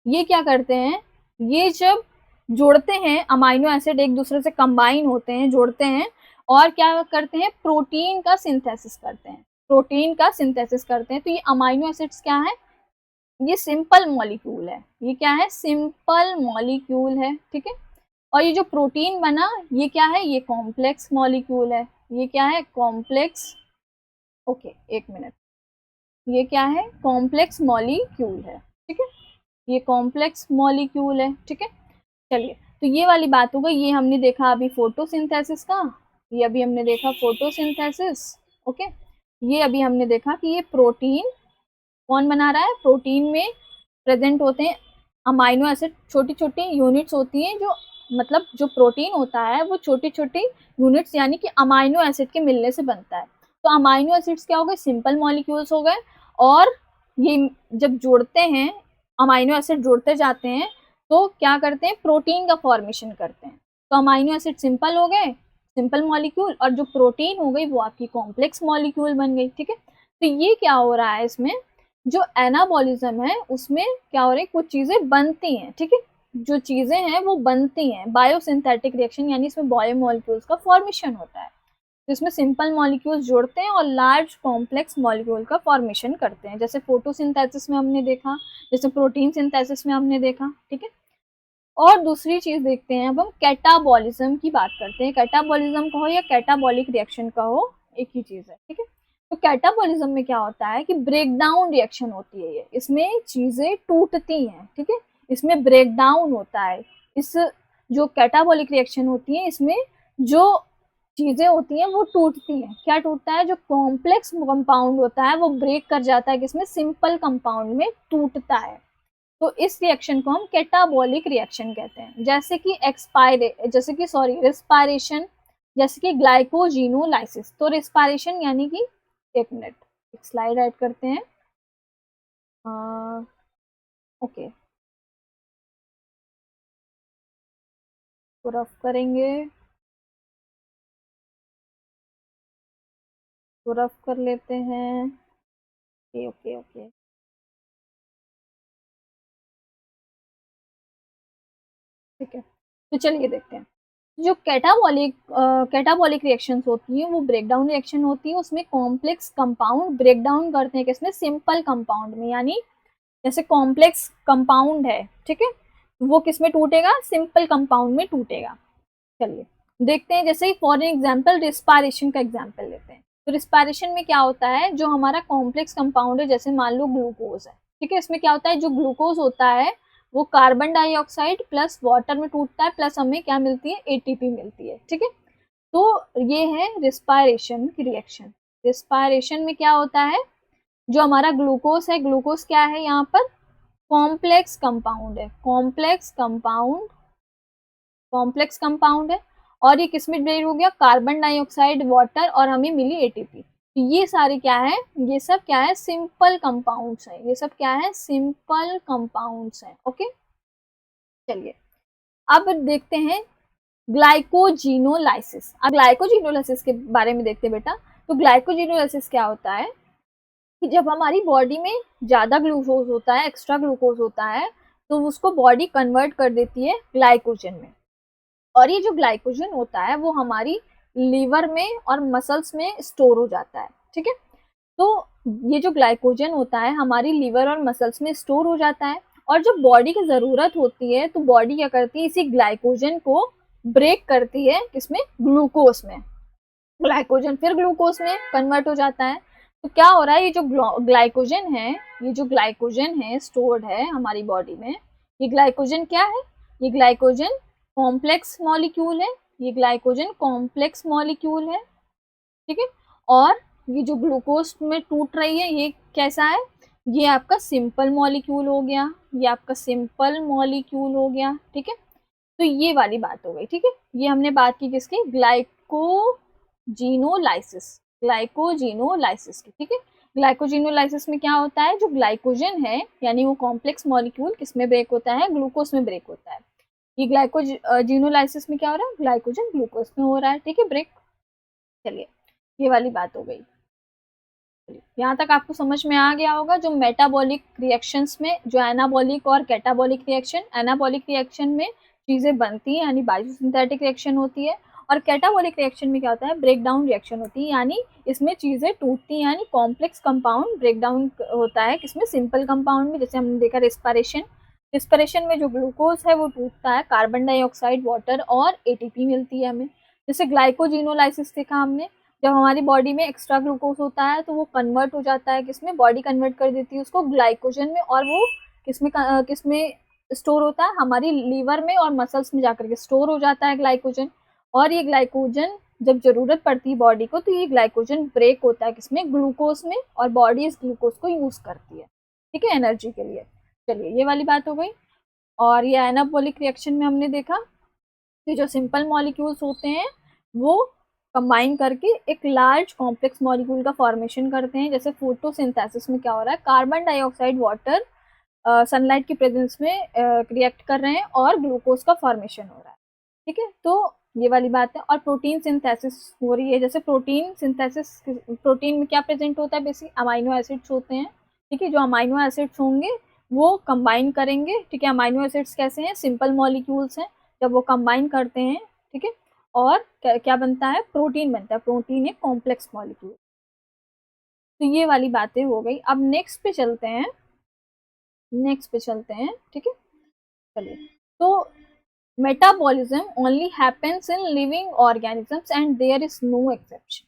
ये क्या करते हैं, ये जब जोड़ते हैं अमाइनो एसिड एक दूसरे से कंबाइन होते हैं, जोड़ते हैं और क्या करते हैं, प्रोटीन का सिंथेसिस करते हैं, प्रोटीन का सिंथेसिस करते हैं। तो ये अमाइनो एसिड्स क्या है, ये सिंपल मॉलिक्यूल है, ये क्या है, सिंपल मॉलिक्यूल है, ठीक है। और ये जो प्रोटीन बना ये क्या है, ये कॉम्प्लेक्स मॉलिक्यूल है, ये क्या है, कॉम्प्लेक्स, ओके एक मिनट, ये क्या है, कॉम्प्लेक्स मॉलिक्यूल है, ठीक है, ये कॉम्प्लेक्स मॉलिक्यूल है, ठीक है। चलिए तो ये वाली बात हो गई, ये हमने देखा अभी फोटोसिंथेसिस का, ये अभी हमने देखा फोटोसिंथेसिस, ओके। ये अभी हमने देखा कि ये प्रोटीन कौन बना रहा है, प्रोटीन में प्रेजेंट होते हैं अमाइनो एसिड, छोटी छोटी यूनिट्स होती हैं, जो मतलब जो प्रोटीन होता है वो छोटी छोटी यूनिट्स यानी कि अमाइनो एसिड के मिलने से बनता है। तो अमाइनो एसिड्स क्या हो गए, सिंपल मॉलिक्यूल्स हो गए, और ये जब जोड़ते हैं, अमाइनो एसिड जोड़ते जाते हैं तो क्या करते हैं, प्रोटीन का फॉर्मेशन करते हैं। तो अमाइनो एसिड सिंपल हो गए, सिंपल मॉलिक्यूल, और जो प्रोटीन हो गई वो आपकी कॉम्प्लेक्स मॉलिक्यूल बन गई, ठीक है। तो ये क्या हो रहा है, इसमें जो एनाबॉलिज्म है उसमें क्या हो रहा है, कुछ चीजें बनती हैं, ठीक है, जो चीजें हैं वो बनती हैं, बायोसिंथेटिक रिएक्शन यानी इसमें बायोमोलिक्यूल्स का फॉर्मेशन होता है। तो इसमें सिंपल मॉलिक्यूल्स जोड़ते हैं और लार्ज कॉम्प्लेक्स मॉलिक्यूल का फॉर्मेशन करते हैं, जैसे फोटोसिंथेसिस में हमने देखा, जैसे प्रोटीन सिंथेसिस में हमने देखा, ठीक है। और दूसरी चीज देखते हैं, अब हम कैटाबॉलिज्म की बात करते हैं। कैटाबॉलिज्म कहो या कैटाबॉलिक रिएक्शन कहो एक ही चीज है, ठीक है। तो कैटाबॉलिज्म में क्या होता है कि ब्रेकडाउन रिएक्शन होती है, ये इसमें चीजें टूटती हैं, ठीक है, इसमें ब्रेकडाउन होता है। इस जो कैटाबॉलिक रिएक्शन होती है इसमें जो चीजें होती हैं वो टूटती हैं, क्या टूटता है, जो कॉम्प्लेक्स कंपाउंड होता है वो ब्रेक कर जाता है, किसमें, सिंपल कंपाउंड में टूटता है। तो इस रिएक्शन को हम कैटाबॉलिक रिएक्शन कहते हैं, जैसे कि रिस्पायरेशन, जैसे कि ग्लाइकोजिनोलाइसिस। तो रिस्पायरेशन यानी कि, एक मिनट एक स्लाइड ऐड करते हैं, ओके तो रफ करेंगे, तो रफ कर लेते हैं, ओके ओके ओके, ठीक है। तो चलिए देखते हैं, जो कैटाबॉलिक रिएक्शंस होती हैं वो ब्रेकडाउन रिएक्शन होती है, उसमें कॉम्प्लेक्स कंपाउंड ब्रेकडाउन करते हैं, किसमें, सिंपल कंपाउंड में, यानी जैसे कॉम्प्लेक्स कंपाउंड है, ठीक है, वो किसमें टूटेगा, सिंपल कंपाउंड में टूटेगा। चलिए देखते हैं, जैसे फॉर एग्जांपल रिस्पायरेशन का एग्जांपल लेते हैं। तो रिस्पायरेशन में क्या होता है, जो हमारा कॉम्प्लेक्स कंपाउंड है, जैसे मान लो ग्लूकोज है, ठीक है, इसमें क्या होता है, जो ग्लूकोज होता है वो कार्बन डाइऑक्साइड प्लस वाटर में टूटता है, प्लस हमें क्या मिलती है, एटीपी मिलती है, ठीक है। तो ये है रिस्पायरेशन की रिएक्शन। रिस्पायरेशन में क्या होता है, जो हमारा ग्लूकोज है, ग्लूकोज क्या है यहाँ पर, कॉम्प्लेक्स कंपाउंड है, कॉम्प्लेक्स कंपाउंड है। और ये किसमें डिवाइड हो गया, कार्बन डाइऑक्साइड, वाटर, और हमें मिली एटीपी। ये सारे क्या है, ये सब क्या है, सिंपल कंपाउंड्स है, ये सब क्या है, सिंपल कंपाउंड्स है। ओके, चलिए अब देखते हैं ग्लाइकोजिनोलाइसिस। अब ग्लाइकोजिनोलाइसिस के बारे में देखते हैं बेटा। तो ग्लाइकोजिनोलाइसिस क्या होता है कि जब हमारी बॉडी में ज्यादा ग्लूकोज होता है, एक्स्ट्रा ग्लूकोज होता है, तो उसको बॉडी कन्वर्ट कर देती है ग्लाइकोजन में। और ये जो ग्लाइकोजन होता है वो हमारी लीवर में और मसल्स में स्टोर हो जाता है, ठीक है। तो ये जो ग्लाइकोजन होता है हमारी लीवर और मसल्स में स्टोर हो जाता है, और जब बॉडी की जरूरत होती है तो बॉडी क्या करती है, इसी ग्लाइकोजन को ब्रेक करती है, किसमें, ग्लूकोज में। ग्लाइकोजन फिर ग्लूकोज में कन्वर्ट हो जाता है। तो क्या हो रहा है, ये जो ग्लाइकोजन है, ये जो ग्लाइकोजन है स्टोर्ड है हमारी बॉडी में, ये ग्लाइकोजन क्या है, ये ग्लाइकोजन कॉम्प्लेक्स मॉलिक्यूल है, ये ग्लाइकोजन कॉम्प्लेक्स मॉलिक्यूल है, ठीक है। और ये जो ग्लूकोज में टूट रही है ये कैसा है, ये आपका सिंपल मॉलिक्यूल हो गया, ये आपका सिंपल मॉलिक्यूल हो गया, ठीक है। तो ये वाली बात हो गई, ठीक है। ये हमने बात की किसकी, ग्लाइकोजिनोलाइसिस की, ठीक है। ग्लाइकोजिनोलाइसिस में क्या होता है, जो ग्लाइकोजन है यानी वो कॉम्प्लेक्स मॉलिक्यूल किसमें ब्रेक होता है, ग्लूकोज में ब्रेक होता है। ये ग्लाइकोजिनोलाइसिस में क्या हो रहा है, ग्लाइकोजन ग्लूकोज में हो रहा है, ठीक है, ब्रेक। चलिए ये वाली बात हो गई। यहाँ तक आपको समझ में आ गया होगा। जो मेटाबॉलिक रिएक्शंस में जो एनाबॉलिक और कैटाबॉलिक रिएक्शन, एनाबॉलिक रिएक्शन में चीजें बनती हैं यानी बायोसिंथेटिक रिएक्शन होती है, और कैटाबॉलिक रिएक्शन में क्या होता है, ब्रेक डाउन रिएक्शन होती है, यानी इसमें चीजें टूटती हैं, यानी कॉम्प्लेक्स कंपाउंड ब्रेक डाउन होता है, किसमें, सिंपल कंपाउंड में। जैसे हमने देखा रिस्पिरेशन में जो ग्लूकोज है वो टूटता है, कार्बन डाइऑक्साइड, वाटर और एटीपी मिलती है हमें। जैसे ग्लाइकोजिनोलाइसिस देखा हमने, जब हमारी बॉडी में एक्स्ट्रा ग्लूकोज होता है तो वो कन्वर्ट हो जाता है किसमें, बॉडी कन्वर्ट कर देती है उसको ग्लाइकोजन में, और वो किसमें स्टोर होता है, हमारी लीवर में और मसल्स में जाकर के स्टोर हो जाता है ग्लाइकोजन। और ये ग्लाइकोजन जब जरूरत पड़ती है बॉडी को तो ये ग्लाइकोजन ब्रेक होता है किसमें, ग्लूकोज में, और बॉडी इस ग्लूकोज को यूज करती है, ठीक है, एनर्जी के लिए। चलिए ये वाली बात हो गई। और ये एनाबॉलिक रिएक्शन में हमने देखा कि जो सिंपल मॉलिक्यूल्स होते हैं वो कंबाइन करके एक लार्ज कॉम्प्लेक्स मॉलिक्यूल का फॉर्मेशन करते हैं। जैसे फोटोसिंथेसिस में क्या हो रहा है, कार्बन डाइऑक्साइड, वाटर सनलाइट की प्रेजेंस में रिएक्ट कर रहे हैं और ग्लूकोज का फॉर्मेशन हो रहा है, ठीक है। तो ये वाली बात है। और प्रोटीन सिंथेसिस हो रही है। जैसे प्रोटीन सिंथेसिस, प्रोटीन में क्या प्रेजेंट होता है, बेसिक अमाइनो एसिड्स होते हैं, ठीक है। जो अमाइनो एसिड्स होंगे वो कंबाइन करेंगे, ठीक है। अमाइनो एसिड्स कैसे हैं, सिंपल मॉलिक्यूल्स हैं, जब वो कंबाइन करते हैं, ठीक है, और क्या बनता है, प्रोटीन बनता है। प्रोटीन एक कॉम्प्लेक्स मॉलिक्यूल। तो ये वाली बातें हो गई। अब नेक्स्ट पे चलते हैं, ठीक है। चलिए, तो metabolism only happens in living organisms and there is no exception.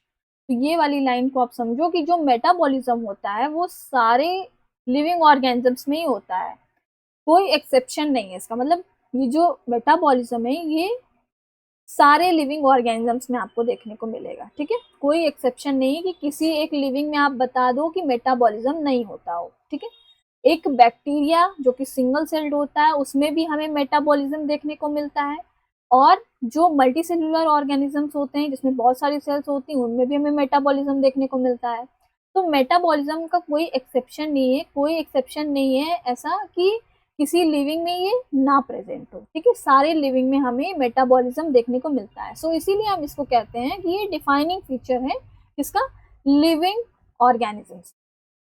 तो ये वाली लाइन को आप समझो कि जो मेटाबॉलिज्म होता है वो सारे लिविंग ऑर्गेनिजम्स में ही होता है, कोई एक्सेप्शन नहीं है। इसका मतलब ये जो मेटाबॉलिज्म है ये सारे लिविंग ऑर्गेनिजम्स में आपको देखने को मिलेगा, ठीक है। कोई एक्सेप्शन नहीं है कि किसी एक लिविंग में आप बता दो कि मेटाबॉलिज्म नहीं होता हो, ठीक है। एक बैक्टीरिया जो कि सिंगल सेल्ड होता है उसमें भी हमें मेटाबॉलिज्म देखने को मिलता है, और जो मल्टी सेलुलर ऑर्गेनिजम्स होते हैं जिसमें बहुत सारी सेल्स होती हैं उनमें भी हमें मेटाबॉलिज्म देखने को मिलता है। तो मेटाबॉलिज्म का कोई एक्सेप्शन नहीं है, कोई एक्सेप्शन नहीं है ऐसा कि किसी लिविंग में ये ना प्रेजेंट हो, ठीक है। सारे लिविंग में हमें मेटाबॉलिज्म देखने को मिलता है। सो इसीलिए हम इसको कहते हैं कि ये डिफाइनिंग फीचर है किसका, लिविंग ऑर्गेनिजम्स।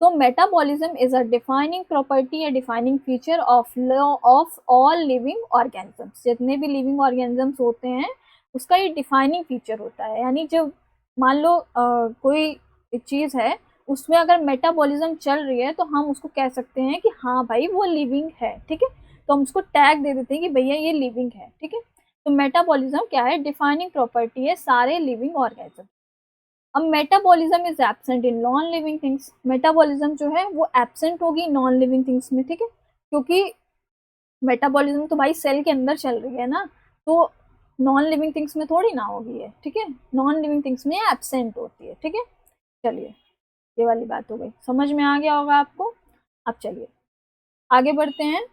तो metabolism is a defining property या defining feature of all living organisms. जितने भी लिविंग ऑर्गेनिजम्स होते हैं उसका ये डिफाइनिंग फीचर होता है। यानी जब मान लो कोई चीज है उसमें अगर मेटाबॉलिज्म चल रही है तो हम उसको कह सकते हैं कि हाँ भाई वो लिविंग है, ठीक है। तो हम उसको टैग दे देते हैं कि भैया ये लिविंग है, ठीक है। तो मेटाबॉलिज्म क्या है, डिफाइनिंग प्रॉपर्टी है सारे लिविंग ऑर्गेनिज्म। अब metabolism is absent in non living things. Metabolism जो है वो एब्सेंट होगी नॉन लिविंग थिंग्स में, ठीक है, क्योंकि मेटाबॉलिज्म तो भाई सेल के अंदर चल रही है ना, तो नॉन लिविंग थिंग्स में थोड़ी ना होगी है, ठीक है, नॉन लिविंग थिंग्स में एब्सेंट होती है, ठीक है। चलिए ये वाली बात हो गई, समझ में आ गया होगा आपको। अब चलिए आगे बढ़ते हैं।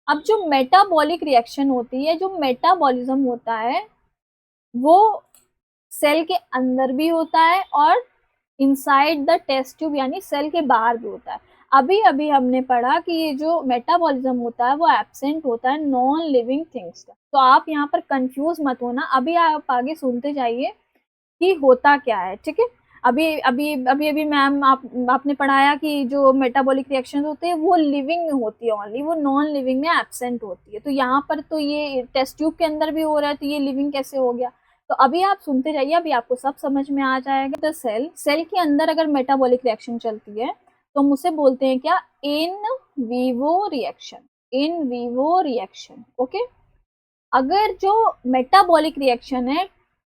अब जो मेटाबॉलिक रिएक्शन होती है, जो मेटाबॉलिज्म होता है, वो सेल के अंदर भी होता है और इनसाइड द टेस्ट ट्यूब यानी सेल के बाहर भी होता है। अभी अभी हमने पढ़ा कि ये जो मेटाबॉलिज्म होता है वो एब्सेंट होता है नॉन लिविंग थिंग्स का। तो आप यहाँ पर कंफ्यूज मत होना, अभी आप आगे सुनते जाइए कि होता क्या है, ठीक है। अभी अभी अभी अभी मैम आपने पढ़ाया कि जो मेटाबॉलिक रिएक्शन होते हैं वो लिविंग में होती है ओनली, वो नॉन लिविंग में एब्सेंट होती है। तो यहाँ पर तो ये टेस्ट ट्यूब के अंदर भी हो रहा है, तो ये लिविंग कैसे हो गया। तो अभी आप सुनते जाइए, अभी आपको सब समझ में आ जाएगा। तो सेल के अंदर अगर मेटाबॉलिक रिएक्शन चलती है तो हम उसे बोलते हैं क्या, in vivo reaction, in vivo reaction, okay. अगर जो मेटाबॉलिक रिएक्शन है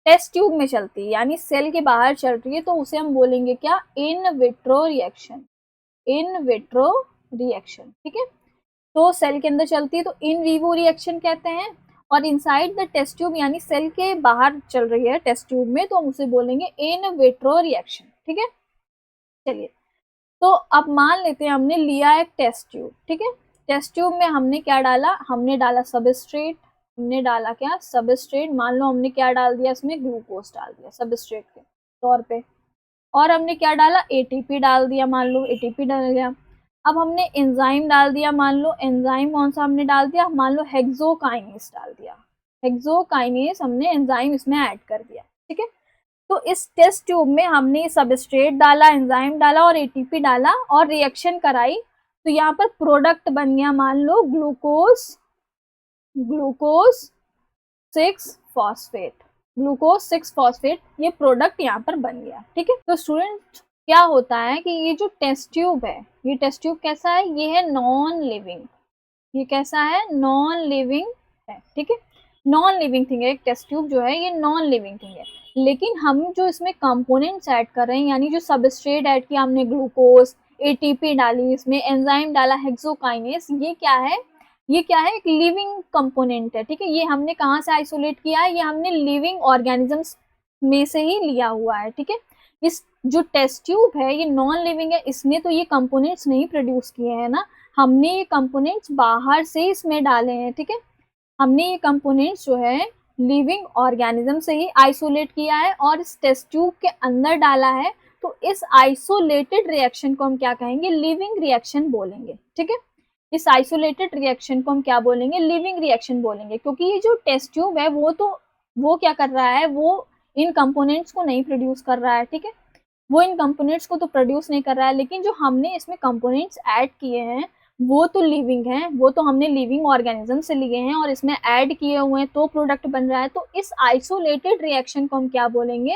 टेस्ट ट्यूब में चलती है यानी सेल के बाहर चल रही है, तो उसे हम बोलेंगे क्या, in vitro reaction, in vitro reaction, ठीक है। तो सेल के अंदर चलती है तो इन वीवो रिएक्शन कहते हैं, और इनसाइड द टेस्ट ट्यूब यानी सेल के बाहर चल रही है टेस्ट ट्यूब में, तो हम उसे बोलेंगे इन विट्रो रिएक्शन, ठीक है। चलिए तो अब मान लेते हैं हमने लिया एक टेस्ट ट्यूब, ठीक है। टेस्ट ट्यूब में हमने क्या डाला, हमने डाला सबस्ट्रेट, हमने डाला क्या, सबस्ट्रेट। मान लो हमने क्या डाल दिया, इसमें ग्लूकोज डाल दिया सबस्ट्रेट के तौर पे, और हमने क्या डाला, एटीपी डाल दिया, मान लो एटीपी डाल दिया। अब हमने एंजाइम डाल दिया, मान लो एंजाइम कौन सा हमने डाल दिया, मान लो हेक्सोकाइनेस डाल दिया, हेक्सोकाइनेस हमने एंजाइम इसमें ऐड कर दिया, ठीक है। तो इस टेस्ट ट्यूब में हमने सबस्ट्रेट डाला, एंजाइम डाला और एटीपी डाला और रिएक्शन कराई, तो यहाँ पर प्रोडक्ट बन गया, मान लो glucose, glucose 6 phosphate, glucose 6 phosphate, ये प्रोडक्ट यहाँ पर बन गया, ठीक है। तो स्टूडेंट क्या होता है कि ये जो टेस्ट ट्यूब है, ये टेस्ट ट्यूब कैसा है, ये है नॉन लिविंग, ये कैसा है, नॉन लिविंग है, ठीक है। नॉन लिविंग थिंग है, एक टेस्ट ट्यूब जो है ये नॉन लिविंग थिंग है, लेकिन हम जो इसमें कंपोनेंट्स ऐड कर रहे हैं यानी जो सबस्ट्रेट ऐड किया हमने, ग्लूकोज, एटीपी डाली, इसमें एंजाइम डाला हेक्सोकाइनेस, ये क्या है, ये क्या है, एक लिविंग कंपोनेंट है, ठीक है। ये हमने कहाँ से आइसोलेट किया है, ये हमने लिविंग ऑर्गेनिजम्स में से ही लिया हुआ है, ठीक है। इस जो टेस्ट ट्यूब है ये नॉन लिविंग है, इसने तो ये कंपोनेंट्स नहीं प्रोड्यूस किए हैं ना, हमने ये कंपोनेंट्स बाहर से इसमें डाले हैं, ठीक है। हमने ये कंपोनेंट्स जो है लिविंग ऑर्गेनिज्म से ही आइसोलेट किया है और इस टेस्ट ट्यूब के अंदर डाला है, तो इस आइसोलेटेड रिएक्शन को हम क्या कहेंगे, लिविंग रिएक्शन बोलेंगे, ठीक है। इस आइसोलेटेड रिएक्शन को हम क्या बोलेंगे, लिविंग रिएक्शन बोलेंगे, क्योंकि ये जो टेस्ट ट्यूब है वो क्या कर रहा है, वो इन कंपोनेंट्स को नहीं प्रोड्यूस कर रहा है, ठीक है। वो इन कंपोनेंट्स को तो प्रोड्यूस नहीं कर रहा है, लेकिन जो हमने इसमें कंपोनेंट्स ऐड किए हैं वो तो लिविंग हैं, वो तो हमने लिविंग ऑर्गेनिज्म से लिए हैं और इसमें ऐड किए हुए हैं तो प्रोडक्ट बन रहा है। तो इस आइसोलेटेड रिएक्शन को हम क्या बोलेंगे,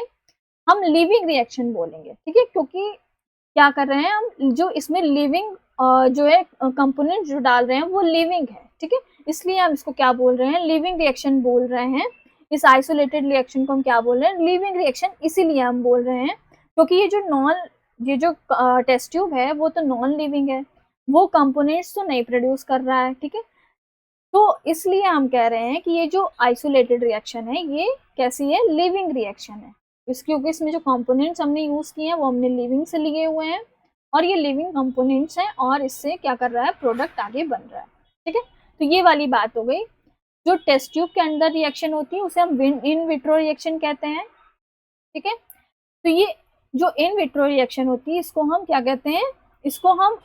हम लिविंग रिएक्शन बोलेंगे, ठीक है। क्योंकि क्या कर रहे हैं हम, जो इसमें लिविंग जो है कंपोनेंट जो डाल रहे हैं वो लिविंग है, ठीक है, इसलिए हम इसको क्या बोल रहे हैं, लिविंग रिएक्शन बोल रहे हैं। इस आइसोलेटेड रिएक्शन को हम क्या बोल रहे हैं, लिविंग रिएक्शन, इसीलिए हम बोल रहे हैं क्योंकि ये जो टेस्ट ट्यूब है वो तो नॉन लिविंग है, वो कंपोनेंट्स तो नहीं प्रोड्यूस कर रहा है, ठीक है। तो इसलिए हम कह रहे हैं कि ये जो आइसोलेटेड रिएक्शन है ये कैसी है, लिविंग रिएक्शन है, क्योंकि इसमें जो कंपोनेंट्स हमने यूज किए हैं वो हमने लिविंग से लिए हुए हैं और ये लिविंग कंपोनेंट्स हैं और इससे क्या कर रहा है, प्रोडक्ट आगे बन रहा है, ठीक है। तो ये वाली बात हो गई। जो टेस्ट ट्यूब के अंदर रिएक्शन होती है उसे हम इन विट्रो रिएक्शन कहते हैं, ठीक है। तो ये जो इन विट्रो रिएक्शन होती है इसको हम क्या कहते हैं, इसको हम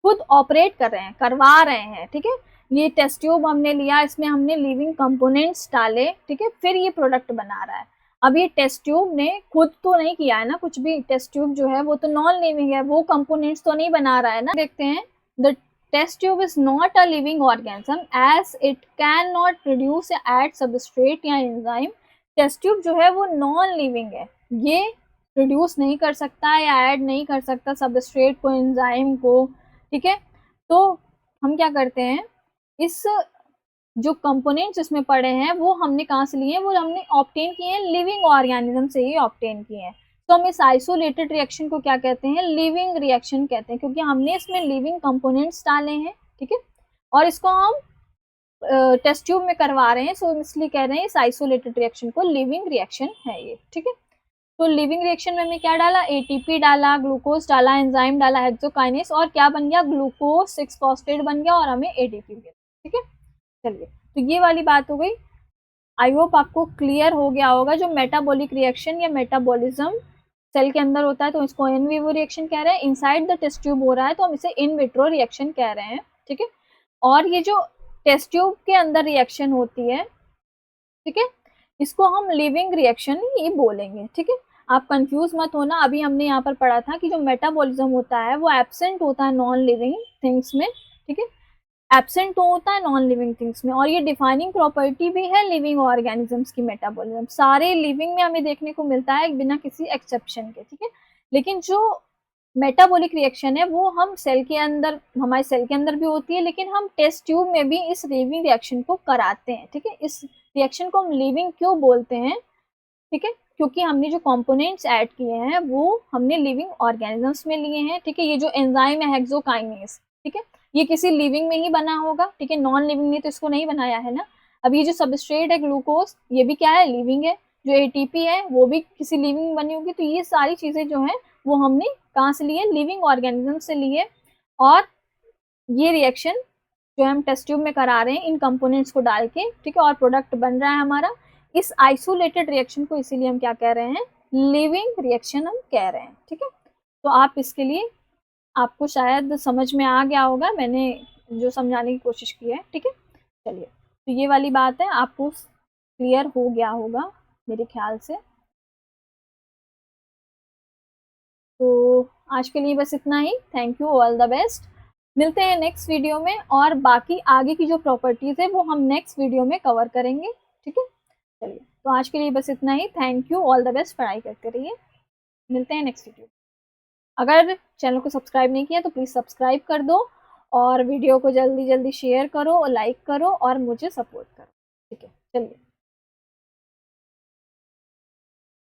खुद ऑपरेट कर रहे हैं, करवा रहे हैं, ठीक है। ये टेस्ट ट्यूब हमने लिया, इसमें हमने लिविंग कंपोनेंट्स डाले, ठीक है, फिर ये प्रोडक्ट बना रहा है। अब ये टेस्ट ट्यूब ने खुद तो नहीं किया है ना कुछ भी, टेस्ट ट्यूब जो है वो तो नॉन लिविंग है, वो कंपोनेंट्स तो नहीं बना रहा है ना। देखते हैं, the test tube is not a living organism as it can not produce या एड सबस्ट्रेट या एंजाइम। टेस्ट ट्यूब जो है वो नॉन लिविंग है, ये प्रोड्यूस नहीं कर सकता या ऐड नहीं कर सकता सबस्ट्रेट को, एंजाइम को, ठीक है। तो हम क्या करते हैं, इस जो कंपोनेंट्स इसमें पड़े हैं वो हमने कहाँ से लिए हैं, वो हमने ऑब्टेन किए हैं लिविंग ऑर्गेनिज्म से ही ऑब्टेन किए हैं। तो हम इस आइसोलेटेड रिएक्शन को क्या कहते हैं, लिविंग रिएक्शन कहते हैं, क्योंकि हमने इसमें लिविंग कंपोनेंट्स डाले हैं, ठीक है। और इसको हम टेस्ट ट्यूब में करवा रहे हैं, सो इसलिए कह रहे हैं इस आइसोलेटेड रिएक्शन को लिविंग रिएक्शन है ये, ठीक है। तो लिविंग रिएक्शन में हमने क्या डाला, एटीपी डाला, ग्लूकोज डाला, एंजाइम डाला, हेक्सोकाइनेस, और क्या बन गया, ग्लूकोज 6-फॉस्फेट बन गया और हमें एटीपी मिला, ठीक है। चलिए, तो ये वाली बात हो गई। आई होप आपको क्लियर हो गया होगा। जो मेटाबॉलिक रिएक्शन या मेटाबॉलिज्म सेल के अंदर होता है तो इसको इन विवो रिएक्शन कह रहे हैं, इनसाइड द टेस्ट ट्यूब हो रहा है तो हम इसे इन विट्रो रिएक्शन कह रहे हैं, ठीक है। और ये जो टेस्ट ट्यूब के अंदर रिएक्शन होती है, ठीक है, इसको हम लिविंग रिएक्शन ही बोलेंगे, ठीक है। आप कंफ्यूज मत होना। अभी हमने यहाँ पर पढ़ा था कि जो मेटाबॉलिज्म होता है वो एब्सेंट होता है नॉन लिविंग थिंग्स में, ठीक है, एब्सेंट तो होता है नॉन लिविंग थिंग्स में, और ये डिफाइनिंग प्रॉपर्टी भी है लिविंग ऑर्गेनिजम्स की मेटाबॉलिज्म। सारे लिविंग में हमें देखने को मिलता है बिना किसी एक्सेप्शन के, ठीक है। लेकिन जो मेटाबॉलिक रिएक्शन है वो हम सेल के अंदर, हमारे सेल के अंदर भी होती है, लेकिन हम टेस्ट ट्यूब में भी इस लिविंग रिएक्शन को कराते हैं, ठीक है। इस रिएक्शन को हम लिविंग क्यों बोलते हैं, ठीक है, क्योंकि हमने जो कंपोनेंट्स ऐड किए हैं वो हमने लिविंग ऑर्गेनिजम्स में लिए हैं, ठीक है। ये जो एंजाइम है हेक्सोकाइनेस, ठीक है, ये किसी लिविंग में ही बना होगा, ठीक है, नॉन लिविंग ने तो इसको नहीं बनाया है ना। अब ये जो सबस्ट्रेट है ग्लूकोज, ये भी क्या है, लिविंग है। जो एटीपी है वो भी किसी लिविंग में बनी होगी। तो ये सारी चीजें जो है वो हमने कहाँ से लिए, लिविंग ऑर्गेनिज्म से लिए। और ये रिएक्शन जो हम टेस्ट ट्यूब में करा रहे हैं इन कंपोनेंट्स को डाल के, ठीक है, और प्रोडक्ट बन रहा है हमारा। इस आइसोलेटेड रिएक्शन को इसीलिए हम क्या कह रहे हैं, लिविंग रिएक्शन हम कह रहे हैं, ठीक है। तो आप इसके लिए, आपको शायद समझ में आ गया होगा मैंने जो समझाने की कोशिश की है, ठीक है। चलिए, तो ये वाली बात है, आपको क्लियर हो गया होगा मेरे ख्याल से। तो आज के लिए बस इतना ही। Thank you, all the best. मिलते हैं नेक्स्ट वीडियो में, और बाकी आगे की जो प्रॉपर्टीज है वो हम नेक्स्ट वीडियो में कवर करेंगे, ठीक है। चलिए, तो आज के लिए बस इतना ही। Thank you, all the best, पढ़ाई करते रहिए। मिलते हैं नेक्स्ट वीडियो। अगर चैनल को सब्सक्राइब नहीं किया तो प्लीज़ सब्सक्राइब कर दो, और वीडियो को जल्दी जल्दी शेयर करो, लाइक करो और मुझे सपोर्ट करो, ठीक है। चलिए।